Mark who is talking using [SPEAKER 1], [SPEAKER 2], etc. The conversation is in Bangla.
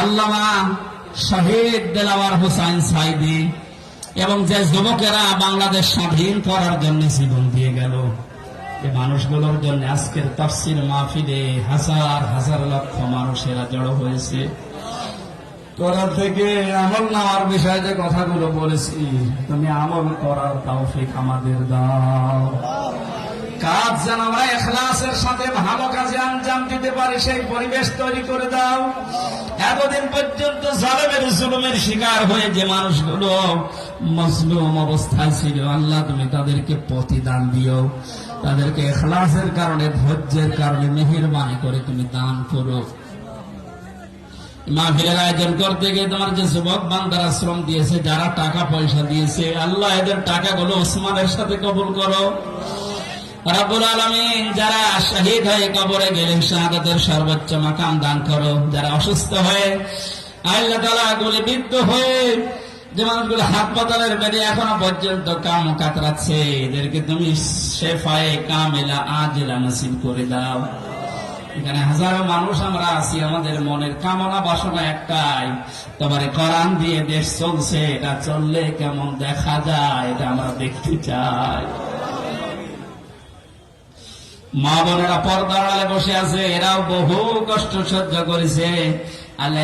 [SPEAKER 1] আল্লামা শহীদ দেলাওয়ার হোসাইন সাইদি এবং যে যুবকেরা বাংলাদেশ স্বাধীন করার জন্য জীবন দিয়ে গেল, এই মানুষগুলোর জন্য আজকের তাফসীর মাহফিলে হাজার হাজার লক্ষ মানুষেরা জড়ো হয়েছে। তোরা থেকে আমল নেওয়ার বিষয়ে যে কথাগুলো বলেছি, তুমি আমল করার তৌফিক আমাদের দাও। কাজ যেন আমরা ইখলাসের সাথে ভালো কাজে আঞ্জাম দিতে পারি, সেই পরিবেশ তৈরি করে দাও। এতদিন পর্যন্ত জালেমের জুলুমের শিকার হয়ে যে মানুষগুলো মজলুম অবস্থায় ছিল, আল্লাহ তুমি তাদেরকে প্রতিদান দিও, তাদেরকে ইখলাসের কারণে, ধৈর্যের কারণে মেহেরবানি করে তুমি দান করো। মাহফিলের আয়োজন করতে গিয়ে তোমার যে যুবক বান্দারা শ্রম দিয়েছে, যারা টাকা পয়সা দিয়েছে, আল্লাহ এদের টাকাগুলো ওসমানের সাথে কবুল করো। রব্বুল আলামিন, যারা শহীদ হয়ে কবরে গেলেন, শাহাদাতের সর্বোচ্চ মাকাম দান করো। যারা অসুস্থ হয়ে, আল্লাহ তাআলা গুলিবিদ্ধ হয়ে যে মানুষগুলো হাসপাতালের বেডে এখনো পর্যন্ত কাম কাতরাচ্ছে, এদেরকে তুমি শেফায়ে কামিলা আজিলা নসিব করে দাও। এখানে হাজারো মানুষ আমরা আছি, আমাদের মনের কামনা বাসনা একটাই, তোমার কোরআন দিয়ে দেশ চলছে, এটা চললে কেমন দেখা যায় এটা আমরা দেখতে চাই। মা বোনেরা পর্দার আড়ালে বসে আছে, এরাও বহু কষ্ট সহ্য করেছে। আল্লাহ